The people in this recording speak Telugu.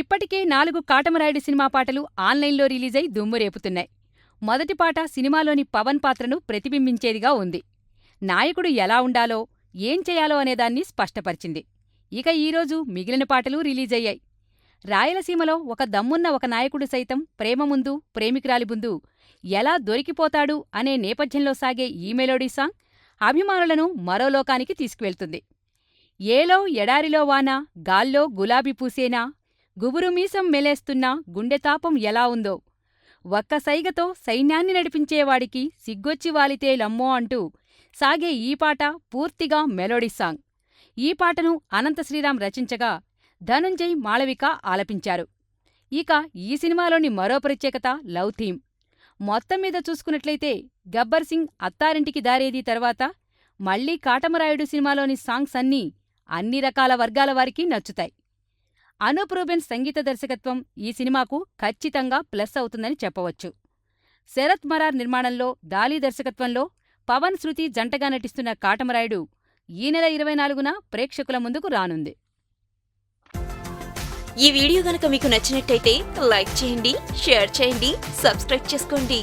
ఇప్పటికే 4 కాటమరాయుడు సినిమా పాటలు ఆన్లైన్లో రిలీజై దుమ్ము రేపుతున్నాయి. మొదటి పాట సినిమాలోని పవన్ పాత్రను ప్రతిబింబించేదిగా ఉంది. నాయకుడు ఎలా ఉండాలో, ఏం చేయాలో అనేదాన్ని స్పష్టపరిచింది. ఇక ఈరోజు మిగిలిన పాటలు రిలీజయ్యాయి. రాయలసీమలో ఒక దమ్మున్న ఒక నాయకుడు సైతం ప్రేమ ముందు, ప్రేమికురాలి ముందు ఎలా దొరికిపోతాడు అనే నేపథ్యంలో సాగే ఈ మెలోడీ సాంగ్ అభిమానులను మరో లోకానికి తీసుకువెళ్తుంది. ఏలో ఎడారిలో వాన, గాల్లో గులాబీ పూసేనా, గుబురుమీసం మెలేస్తున్నా గుండెతాపం ఎలా ఉందో, ఒక్క సైగతో సైన్యాన్ని నడిపించేవాడికి సిగ్గొచ్చి వాలితే లమ్మో అంటూ సాగే ఈ పాట పూర్తిగా మెలోడీ సాంగ్. ఈ పాటను అనంత శ్రీరామ్ రచించగా ధనుంజయ్, మాళవిక ఆలపించారు. ఇక ఈ సినిమాలోని మరో ప్రత్యేకత లవ్ థీమ్. మొత్తం మీద చూసుకున్నట్లయితే గబ్బర్ సింగ్, అత్తారింటికి దారేది తర్వాత మళ్లీ కాటమరాయుడు సినిమాలోని సాంగ్స్ అన్ని రకాల వర్గాల వారికి నచ్చుతాయి. అనూప్ రూబెన్స్ సంగీత దర్శకత్వం ఈ సినిమాకు ఖచ్చితంగా ప్లస్ అవుతుందని చెప్పవచ్చు. శరత్ మరార్ నిర్మాణంలో, దాలి దర్శకత్వంలో పవన్, శృతి జంటగా నటిస్తున్న కాటమరాయుడు ఈ నెల 24న ప్రేక్షకుల ముందుకు రానుంది. ఈ వీడియో గనక మీకు నచ్చినట్టయితే లైక్ చేయండి, షేర్ చేయండి, సబ్స్క్రైబ్ చేసుకోండి.